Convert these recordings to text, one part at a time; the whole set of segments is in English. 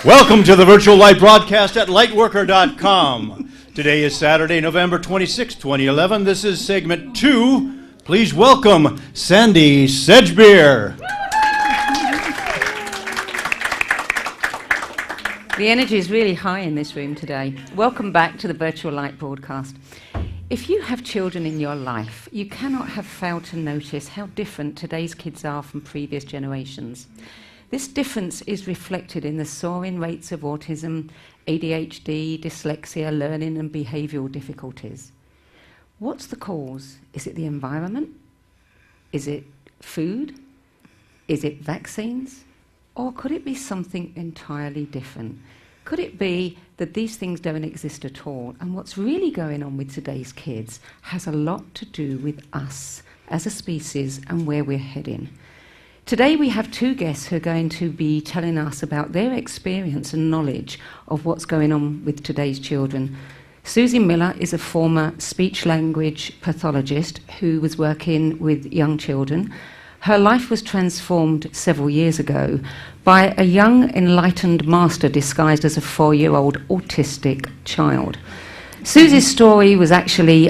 Welcome to the virtual live broadcast at lightworker.com. Today is Saturday, November 26, 2011. This is segment 2. Please welcome Sandie Sedgbeer. The energy is really high in this room today. Welcome back to the virtual light broadcast. If you have children in your life, you cannot have failed to notice how different today's kids are from previous generations. This difference is reflected in the soaring rates of autism, ADHD, dyslexia, learning and behavioural difficulties. What's the cause? Is it the environment? Is it food? Is it vaccines? Or could it be something entirely different? Could it be that these things don't exist at all? And what's really going on with today's kids has a lot to do with us as a species and where we're heading. Today we have two guests who are going to be telling us about their experience and knowledge of what's going on with today's children. Suzy Miller is a former speech-language pathologist who was working with young children. Her life was transformed several years ago by a young enlightened master disguised as a 4-year-old autistic child. Suzy's story was actually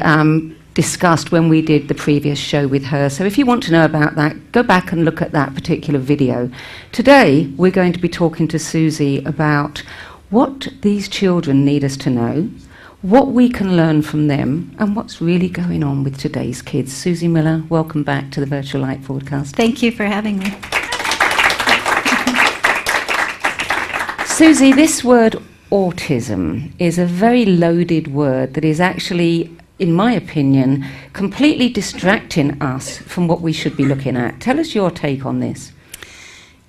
discussed when we did the previous show with her. So if you want to know about that, go back and look at that particular video. Today, we're going to be talking to Suzy about what these children need us to know, what we can learn from them, and what's really going on with today's kids. Suzy Miller, welcome back to the Virtual Light broadcast. Thank you for having me. Suzy, this word autism is a very loaded word that is actually, in my opinion, completely distracting us from what we should be looking at. Tell us your take on this.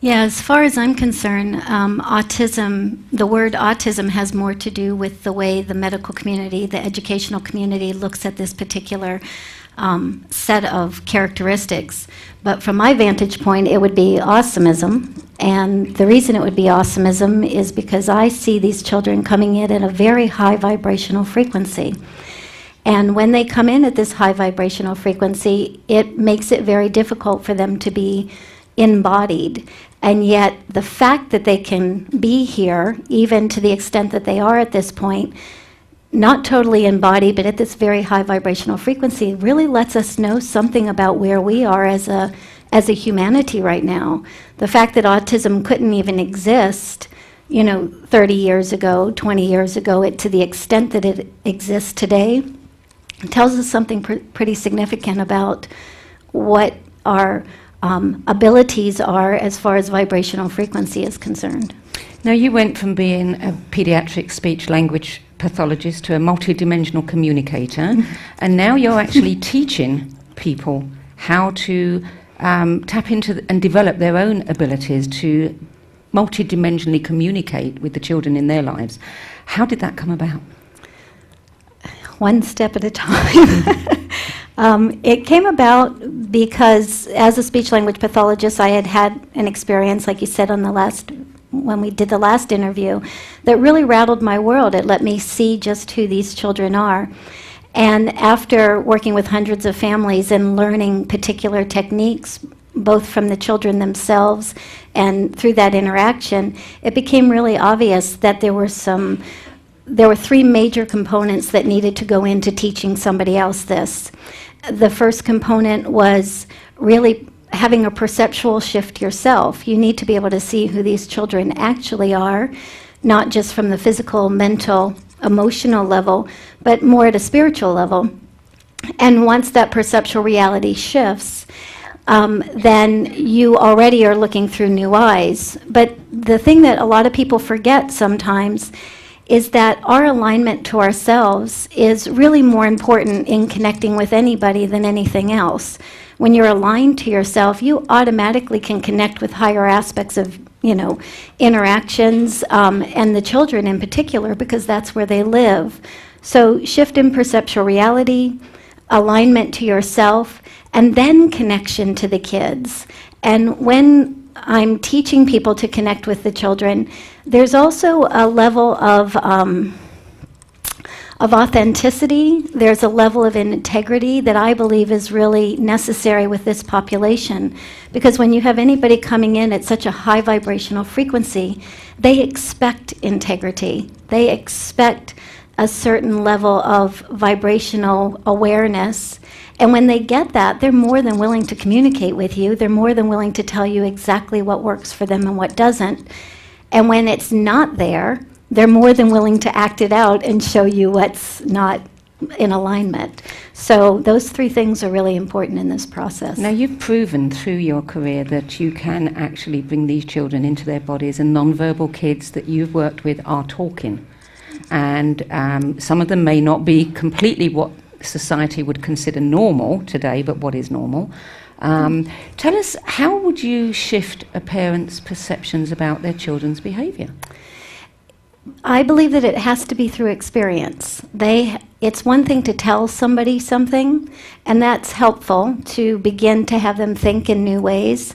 Yeah, as far as I'm concerned, autism, the word autism has more to do with the way the medical community, the educational community looks at this particular set of characteristics. But from my vantage point, it would be awesomeism. And the reason it would be awesomeism is because I see these children coming in at a very high vibrational frequency. And when they come in at this high vibrational frequency, it makes it very difficult for them to be embodied. And yet the fact that they can be here, even to the extent that they are at this point, not totally embodied, but at this very high vibrational frequency, really lets us know something about where we are as a humanity right now. The fact that autism couldn't even exist 30 years ago, 20 years ago, to the extent that it exists today, tells us something pretty significant about what our abilities are as far as vibrational frequency is concerned. Now, you went from being a pediatric speech-language pathologist to a multidimensional communicator, and now you're actually teaching people how to tap into and develop their own abilities to multidimensionally communicate with the children in their lives. How did that come about? One step at a time. It came about because as a speech-language pathologist, I had an experience, like you said when we did the last interview, that really rattled my world. It let me see just who these children are. And after working with hundreds of families and learning particular techniques, both from the children themselves and through that interaction, it became really obvious that there were 3 major components that needed to go into teaching somebody else this. The first component was really having a perceptual shift yourself. You need to be able to see who these children actually are, not just from the physical, mental, emotional level, but more at a spiritual level. And once that perceptual reality shifts, then you already are looking through new eyes. But the thing that a lot of people forget sometimes is that our alignment to ourselves is really more important in connecting with anybody than anything else. When you're aligned to yourself, you automatically can connect with higher aspects of, interactions, and the children in particular, because that's where they live. So shift in perceptual reality, alignment to yourself, and then connection to the kids. And when I'm teaching people to connect with the children, there's also a level of authenticity. There's a level of integrity that I believe is really necessary with this population. Because when you have anybody coming in at such a high vibrational frequency, they expect integrity. They expect a certain level of vibrational awareness. And when they get that, they're more than willing to communicate with you. They're more than willing to tell you exactly what works for them and what doesn't. And when it's not there, they're more than willing to act it out and show you what's not in alignment. So those three things are really important in this process. Now, you've proven through your career that you can actually bring these children into their bodies, and nonverbal kids that you've worked with are talking. And some of them may not be completely what society would consider normal today, but what is normal. Tell us, how would you shift a parent's perceptions about their children's behaviour? I believe that it has to be through experience. It's one thing to tell somebody something, and that's helpful to begin to have them think in new ways.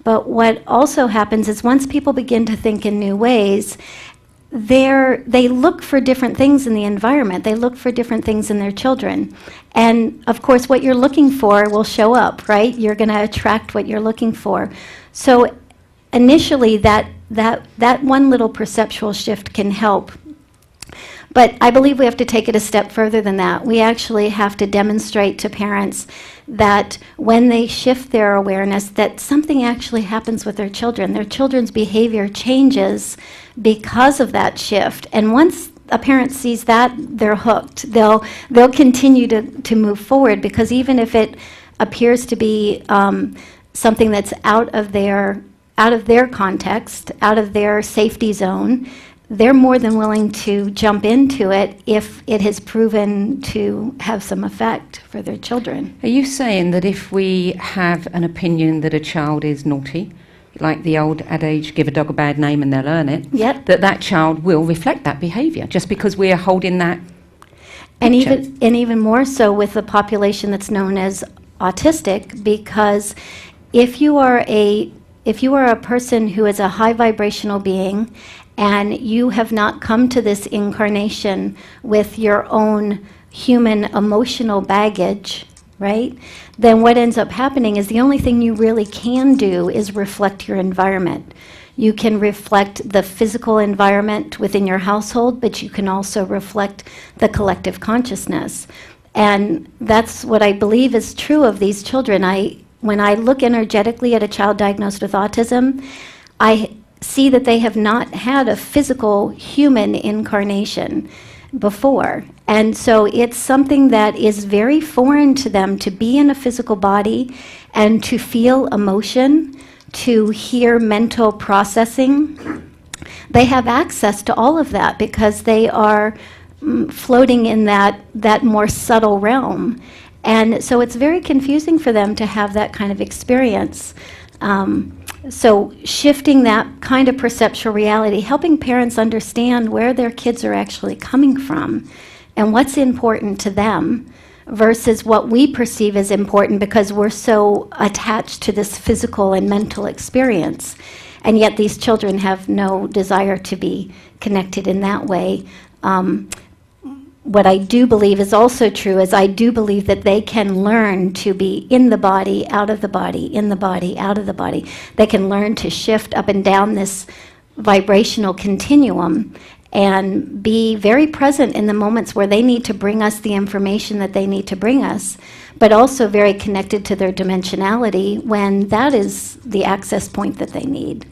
But what also happens is once people begin to think in new ways, they look for different things in the environment. They look for different things in their children. And of course, what you're looking for will show up, right? You're going to attract what you're looking for. So initially, that one little perceptual shift can help. But I believe we have to take it a step further than that. We actually have to demonstrate to parents that when they shift their awareness, that something actually happens with their children. Their children's behavior changes because of that shift. And once a parent sees that, they're hooked. They'll continue to move forward, because even if it appears to be something that's out of their context, out of their safety zone, they're more than willing to jump into it if it has proven to have some effect for their children. Are you saying that if we have an opinion that a child is naughty, like the old adage, give a dog a bad name and they'll learn it, Yep. that child will reflect that behaviour just because we are holding that And picture? even more so with the population that's known as autistic, because if you are a person who is a high vibrational being and you have not come to this incarnation with your own human emotional baggage, right? Then what ends up happening is the only thing you really can do is reflect your environment. You can reflect the physical environment within your household, but you can also reflect the collective consciousness. And that's what I believe is true of these children. When I look energetically at a child diagnosed with autism, I see that they have not had a physical human incarnation before. And so it's something that is very foreign to them to be in a physical body and to feel emotion, to hear mental processing. They have access to all of that because they are floating in that more subtle realm. And so it's very confusing for them to have that kind of experience. So shifting that kind of perceptual reality, helping parents understand where their kids are actually coming from and what's important to them versus what we perceive as important because we're so attached to this physical and mental experience. And yet these children have no desire to be connected in that way. What I do believe is also true is I do believe that they can learn to be in the body, out of the body, in the body, out of the body. They can learn to shift up and down this vibrational continuum and be very present in the moments where they need to bring us the information that they need to bring us, but also very connected to their dimensionality when that is the access point that they need.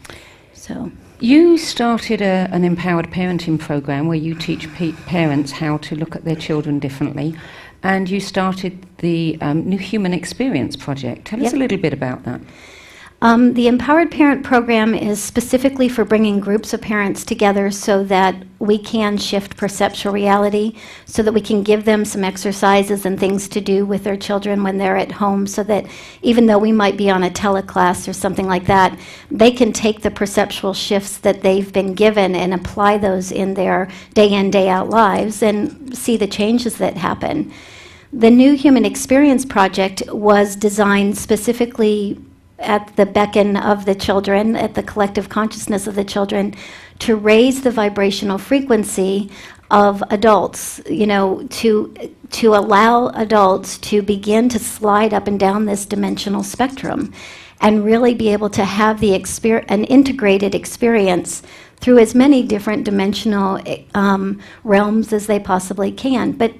So. You started an empowered parenting program where you teach parents how to look at their children differently, and you started the New Human Experience Project. Tell us a little bit about that. The Empowered Parent Program is specifically for bringing groups of parents together so that we can shift perceptual reality, so that we can give them some exercises and things to do with their children when they're at home, so that even though we might be on a teleclass or something like that, they can take the perceptual shifts that they've been given and apply those in their day in, day out lives and see the changes that happen. The New Human Experience Project was designed specifically at the beckon of the children, at the collective consciousness of the children, to raise the vibrational frequency of adults, to allow adults to begin to slide up and down this dimensional spectrum and really be able to have an integrated experience through as many different dimensional realms as they possibly can, but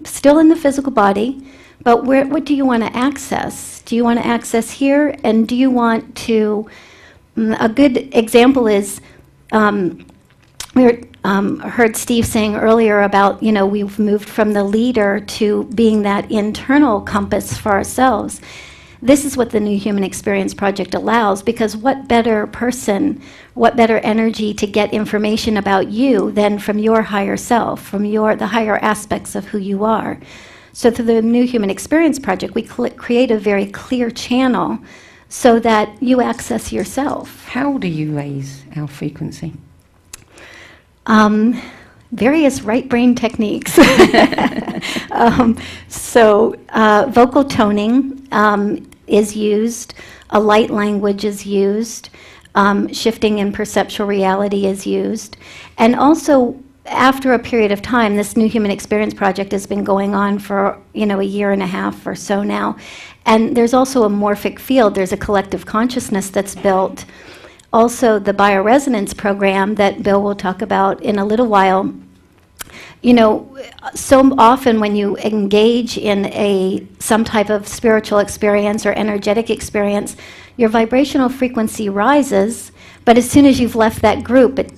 still in the physical body. But what do you want to access? Do you want to access here? And do you want to, a good example is, heard Steve saying earlier about, we've moved from the leader to being that internal compass for ourselves. This is what the New Human Experience Project allows, because what better person, what better energy to get information about you than from your higher self, from the higher aspects of who you are. So through the New Human Experience Project, we create a very clear channel so that you access yourself. How do you raise our frequency? Various right brain techniques. Vocal toning is used, a light language is used, shifting in perceptual reality is used, and also after a period of time, this New Human Experience Project has been going on for a year and a half or so now, and there's also a morphic field. There's a collective consciousness that's built. Also, the bioresonance program that Bill will talk about in a little while. So often when you engage in some type of spiritual experience or energetic experience, your vibrational frequency rises, but as soon as you've left that group, it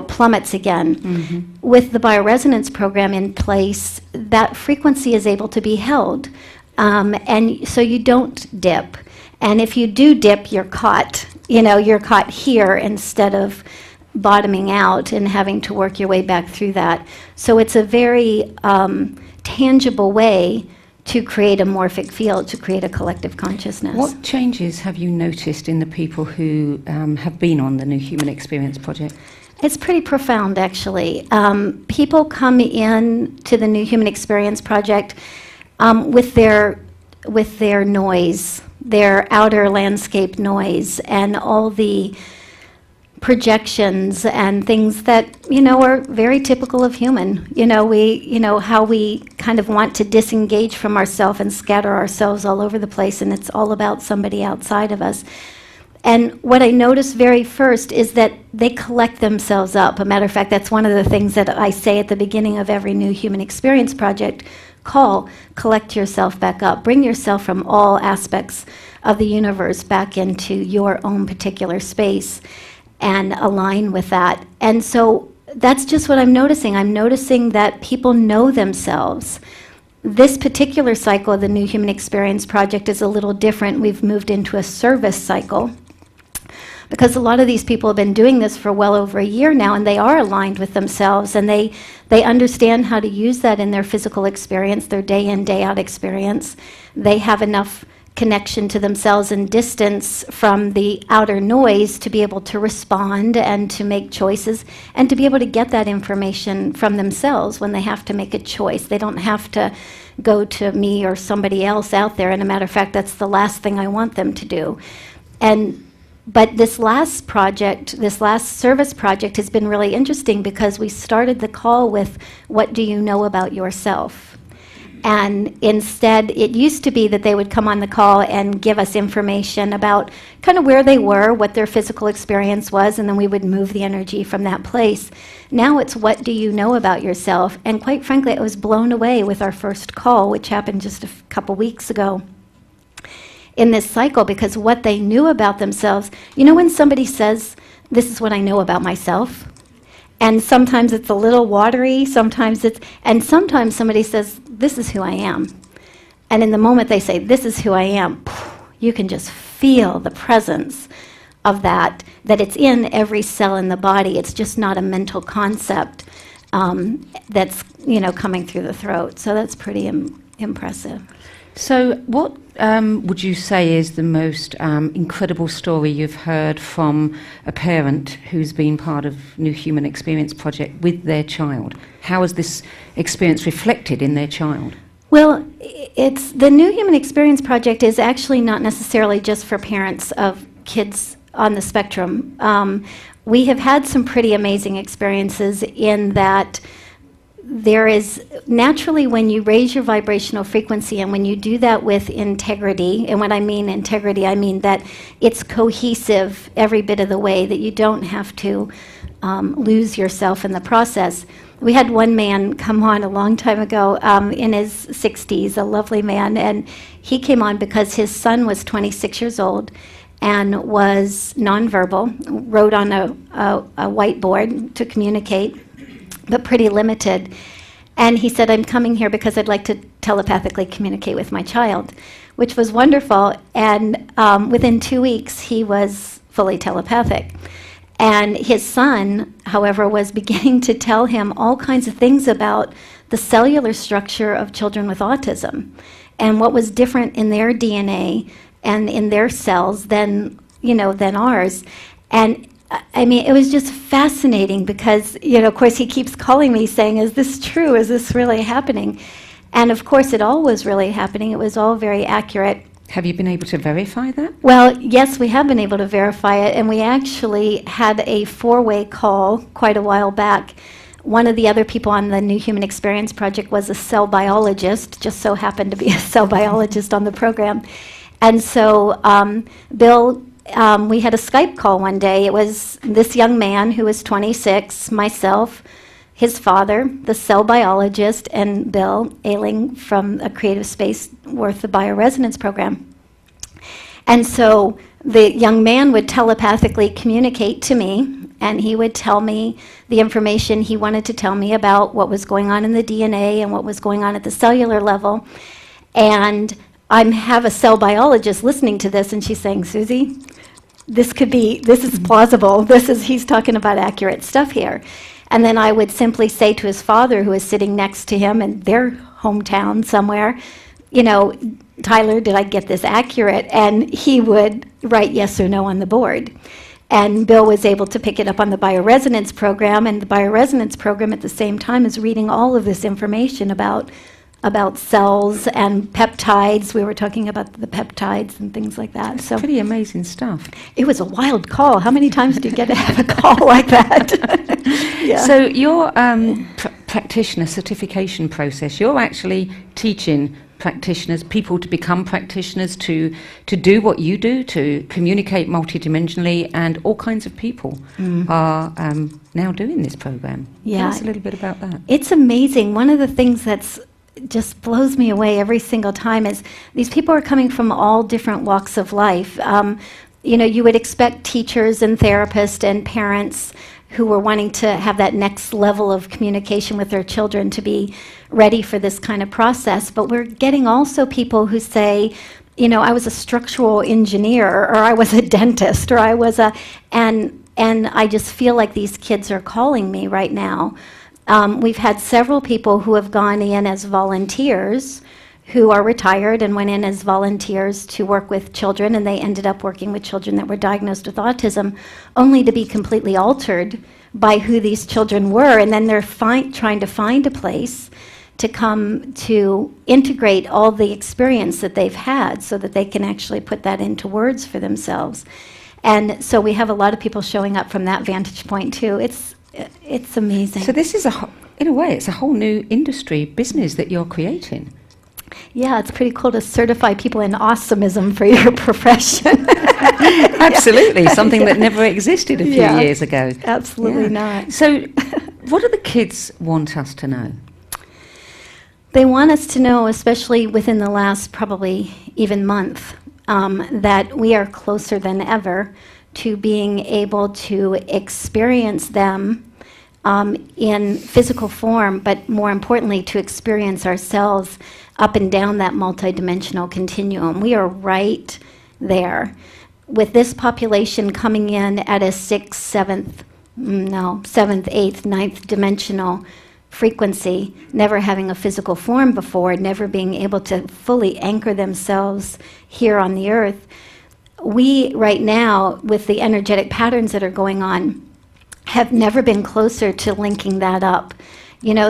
plummets again. Mm-hmm. With the bioresonance program in place, that frequency is able to be held, and so you don't dip. And if you do dip, you're caught. You're caught here instead of bottoming out and having to work your way back through that. So it's a very tangible way to create a morphic field, to create a collective consciousness. What changes have you noticed in the people who have been on the New Human Experience Project? It's pretty profound, actually. People come in to the New Human Experience Project with their noise, their outer landscape noise, and all the projections and things that are very typical of human. How we kind of want to disengage from ourselves and scatter ourselves all over the place, and it's all about somebody outside of us. And what I notice very first is that they collect themselves up. A matter of fact, that's one of the things that I say at the beginning of every New Human Experience Project call: collect yourself back up. Bring yourself from all aspects of the universe back into your own particular space and align with that. And so that's just what I'm noticing. I'm noticing that people know themselves. This particular cycle of the New Human Experience Project is a little different. We've moved into a service cycle because a lot of these people have been doing this for well over a year now, and they are aligned with themselves, and they understand how to use that in their physical experience, their day in, day out experience. They have enough connection to themselves and distance from the outer noise to be able to respond and to make choices and to be able to get that information from themselves when they have to make a choice. They don't have to go to me or somebody else out there, and a matter of fact, that's the last thing I want them to do. But this last project, this last service project, has been really interesting because we started the call with, what do you know about yourself? And instead, it used to be that they would come on the call and give us information about kind of where they were, what their physical experience was, and then we would move the energy from that place. Now it's, what do you know about yourself? And quite frankly, I was blown away with our first call, which happened just a couple weeks ago in this cycle, because what they knew about themselves, when somebody says, this is what I know about myself, and sometimes it's a little watery, sometimes somebody says, this is who I am. And in the moment they say, this is who I am, you can just feel the presence of that it's in every cell in the body. It's just not a mental concept that's, coming through the throat. So that's pretty impressive. So what would you say is the most incredible story you've heard from a parent who's been part of New Human Experience Project with their child? How is this experience reflected in their child? Well, it's the New Human Experience Project is actually not necessarily just for parents of kids on the spectrum. We have had some pretty amazing experiences in that there is naturally, when you raise your vibrational frequency and when you do that with integrity, and when I mean integrity, I mean that it's cohesive every bit of the way, that you don't have to lose yourself in the process. We had one man come on a long time ago in his 60s, a lovely man, and he came on because his son was 26 years old and was nonverbal, wrote on a whiteboard to communicate, but pretty limited. And he said, I'm coming here because I'd like to telepathically communicate with my child, which was wonderful. And within 2 weeks, he was fully telepathic. And his son, however, was beginning to tell him all kinds of things about the cellular structure of children with autism and what was different in their DNA and in their cells than ours. And I mean, it was just fascinating because, of course, he keeps calling me saying, is this true? Is this really happening? And of course, it all was really happening. It was all very accurate. Have you been able to verify that? Well, yes, we have been able to verify it, and we actually had a 4-way call quite a while back. One of the other people on the New Human Experience Project was a cell biologist, just so happened to be a cell biologist on the program. And so Bill, we had a Skype call one day. It was this young man who was 26, myself, his father, the cell biologist, and Bill, ailing from a creative space worth the bioresonance program. And so the young man would telepathically communicate to me, and he would tell me the information he wanted to tell me about what was going on in the DNA and what was going on at the cellular level. And I have a cell biologist listening to this, and she's saying, Suzy, this is plausible. He's talking about accurate stuff here. And then I would simply say to his father, who was sitting next to him in their hometown somewhere, Tyler, did I get this accurate? And he would write yes or no on the board. And Bill was able to pick it up on the bioresonance program, and the bioresonance program at the same time is reading all of this information about cells and peptides. We were talking about the peptides and things like that. So pretty amazing stuff. It was a wild call. How many times do you get to have a call like that? Yeah. So your practitioner certification process, you're actually teaching practitioners, people to become practitioners, to do what you do, to communicate multidimensionally, and all kinds of people are now doing this program. Yeah. Tell us a little bit about that. It's amazing. One of the things that's just blows me away every single time is these people are coming from all different walks of life. You would expect teachers and therapists and parents who were wanting to have that next level of communication with their children to be ready for this kind of process. But we're getting also people who say, I was a structural engineer, or I was a dentist, or I was and I just feel like these kids are calling me right now. We've had several people who have gone in as volunteers who are retired and went in as volunteers to work with children, and they ended up working with children that were diagnosed with autism, only to be completely altered by who these children were. And then they're trying to find a place to come to integrate all the experience that they've had so that they can actually put that into words for themselves. And so we have a lot of people showing up from that vantage point too. It's amazing. So this is in a way, it's a whole new industry business that you're creating. Yeah, it's pretty cool to certify people in awesomeism for your profession. Absolutely, something that never existed a few years ago. Absolutely not. So what do the kids want us to know? They want us to know, especially within the last probably even month, that we are closer than ever to being able to experience them in physical form, but more importantly, to experience ourselves up and down that multidimensional continuum. We are right there. With this population coming in at a 6th, 7th, 8th, 9th dimensional frequency, never having a physical form before, never being able to fully anchor themselves here on the earth, we right now, with the energetic patterns that are going on, have never been closer to linking that up.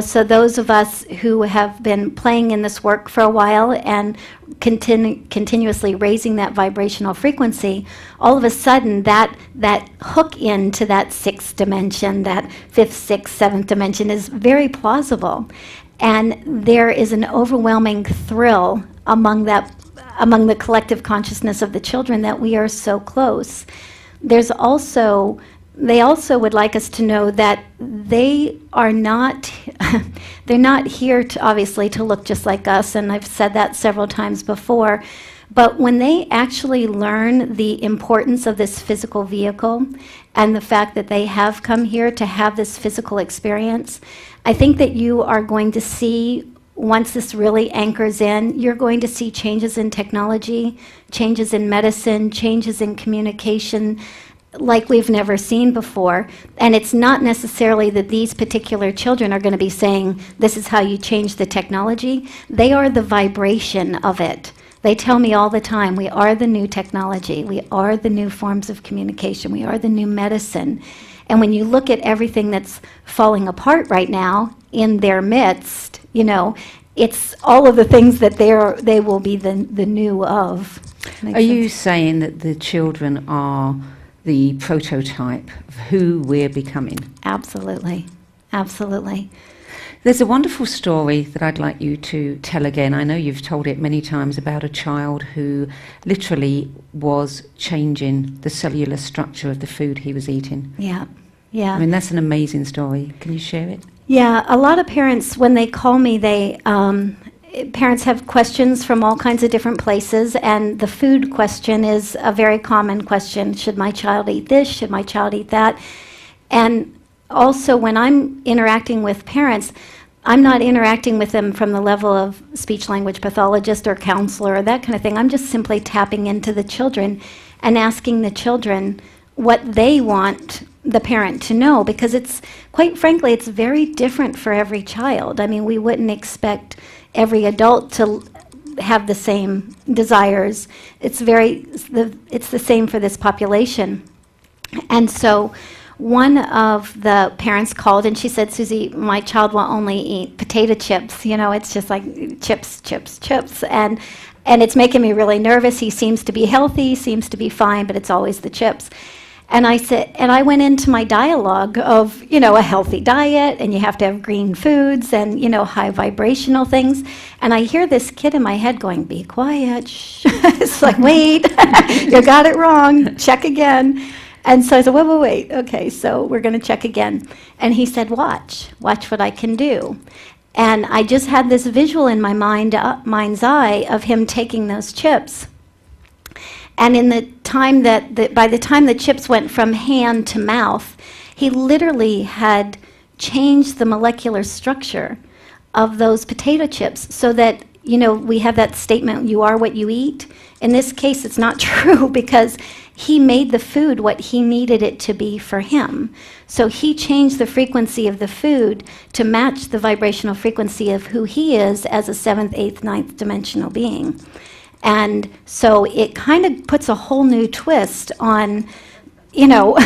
So those of us who have been playing in this work for a while and continuously raising that vibrational frequency, all of a sudden that hook into that 6th dimension, that 5th, 6th, 7th dimension is very plausible. And there is an overwhelming thrill among the collective consciousness of the children that we are so close. There's also they also would like us to know that they are not, they're not here to, obviously, to look just like us, and I've said that several times before, but when they actually learn the importance of this physical vehicle and the fact that they have come here to have this physical experience, I think that you are going to see, once this really anchors in, you're going to see changes in technology, changes in medicine, changes in communication, like we've never seen before. And it's not necessarily that these particular children are going to be saying, this is how you change the technology. They are the vibration of it. They tell me all the time, we are the new technology. We are the new forms of communication. We are the new medicine. And when you look at everything that's falling apart right now in their midst, you know, it's all of the things that they will be the new of. Are you saying that the children are the prototype of who we're becoming? Absolutely. Absolutely. There's a wonderful story that I'd like you to tell again. I know you've told it many times, about a child who literally was changing the cellular structure of the food he was eating. Yeah. Yeah. I mean, that's an amazing story. Can you share it? Yeah, a lot of parents, when they call me, parents have questions from all kinds of different places, and the food question is a very common question. Should my child eat this? Should my child eat that? And also, when I'm interacting with parents, I'm not interacting with them from the level of speech-language pathologist or counselor or that kind of thing. I'm just simply tapping into the children and asking the children what they want the parent to know, because it's, quite frankly, it's very different for every child. I mean, we wouldn't expect every adult to have the same desires. It's the same for this population. And so one of the parents called and she said, Suzy, my child will only eat potato chips. You know, it's just like chips, chips, chips. And it's making me really nervous. He seems to be healthy, seems to be fine, but it's always the chips. And I said, and I went into my dialogue of, you know, a healthy diet, and you have to have green foods and, you know, high vibrational things. And I hear this kid in my head going, be quiet, shh. It's like, wait, you got it wrong, check again. And so I said, wait, okay, so we're going to check again. And he said, watch what I can do. And I just had this visual in my mind's eye of him taking those chips. And in the time by the time the chips went from hand to mouth, he literally had changed the molecular structure of those potato chips so that, you know, we have that statement, you are what you eat. In this case, it's not true, because he made the food what he needed it to be for him. So he changed the frequency of the food to match the vibrational frequency of who he is as a 7th, 8th, 9th dimensional being. And so it kind of puts a whole new twist on, you know,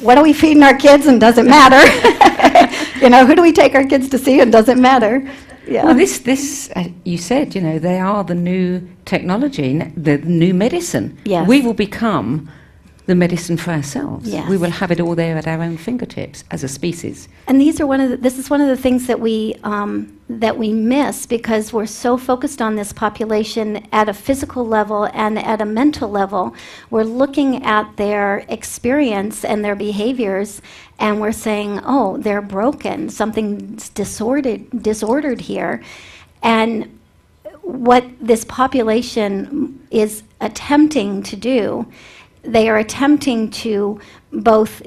what are we feeding our kids and doesn't matter? You know, who do we take our kids to see and doesn't matter? Yeah. Well, this you said, you know, they are the new technology, the new medicine. Yes. We will become the medicine for ourselves. Yes. We will have it all there at our own fingertips as a species. And this is one of the things that we miss, because we're so focused on this population at a physical level and at a mental level. We're looking at their experience and their behaviors, and we're saying, oh, they're broken, something's disordered here. And what this population is attempting to do, they are attempting to both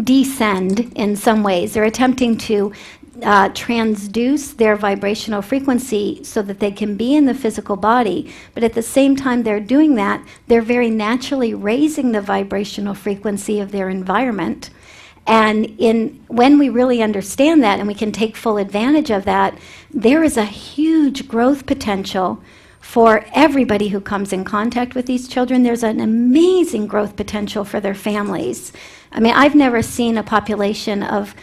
descend in some ways. They're attempting to transduce their vibrational frequency so that they can be in the physical body. But at the same time they're doing that, they're very naturally raising the vibrational frequency of their environment. And when we really understand that and we can take full advantage of that, there is a huge growth potential for everybody who comes in contact with these children. There's an amazing growth potential for their families. I mean, I've never seen a population of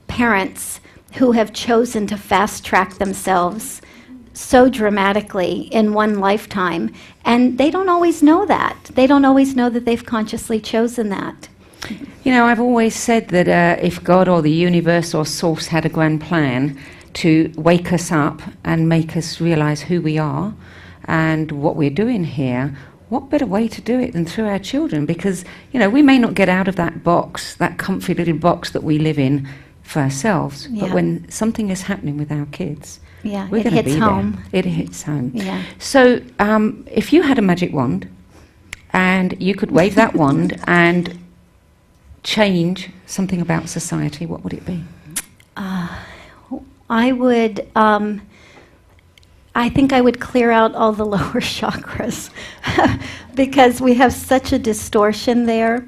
parents who have chosen to fast-track themselves so dramatically in one lifetime. And they don't always know that. They don't always know that they've consciously chosen that. You know, I've always said that if God or the universe or source had a grand plan to wake us up and make us realize who we are and what we're doing here, what better way to do it than through our children? Because, we may not get out of that box, that comfy little box that we live in for ourselves, but when something is happening with our kids, we're going to be home. there. It hits home. Yeah. So if you had a magic wand and you could wave that wand and change something about society, what would it be? I think I would clear out all the lower chakras because we have such a distortion there.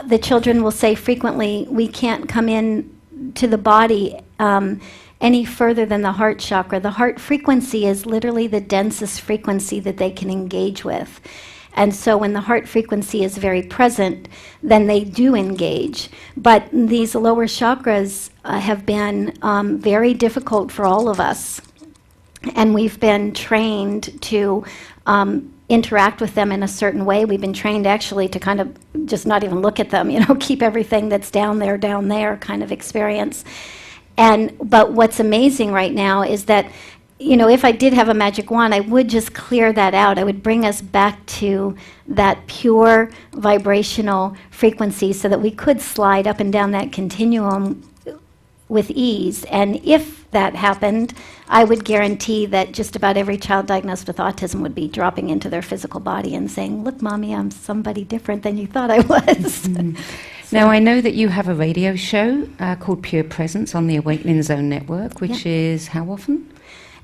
The children will say frequently, we can't come in to the body any further than the heart chakra. The heart frequency is literally the densest frequency that they can engage with. And so when the heart frequency is very present, then they do engage. But these lower chakras have been very difficult for all of us. And we've been trained to interact with them in a certain way. We've been trained actually to kind of just not even look at them, keep everything that's down there kind of experience. But what's amazing right now is that, if I did have a magic wand, I would just clear that out. I would bring us back to that pure vibrational frequency so that we could slide up and down that continuum with ease. And if that happened, I would guarantee that just about every child diagnosed with autism would be dropping into their physical body and saying, look, Mommy, I'm somebody different than you thought I was. Now, I know that you have a radio show called Pure Presence on the Awakening Zone Network, which is how often?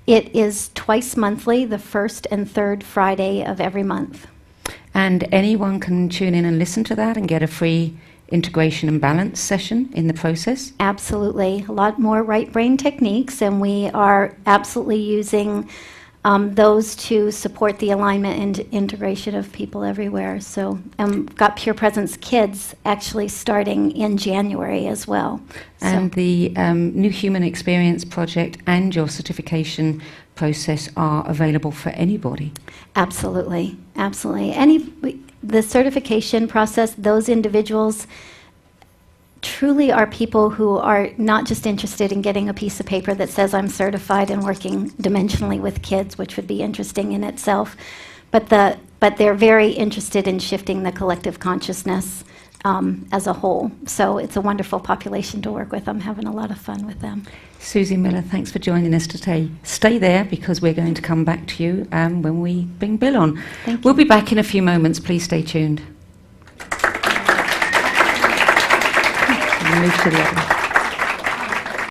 It is twice monthly, the first and third Friday of every month. And anyone can tune in and listen to that and get a free integration and balance session in the process? Absolutely. A lot more right brain techniques, and we are absolutely using those to support the alignment and integration of people everywhere. So we've got Pure Presence Kids actually starting in January as well. And the New Human Experience Project and your certification process are available for anybody? Absolutely. Absolutely. The certification process, those individuals truly are people who are not just interested in getting a piece of paper that says I'm certified and working dimensionally with kids, which would be interesting in itself, but they're very interested in shifting the collective consciousness as a whole. So it's a wonderful population to work with. I'm having a lot of fun with them. Suzy Miller, thanks for joining us today. Stay there because we're going to come back to you when we bring Bill on. Thank you. We'll be back in a few moments. Please stay tuned. Move to the other.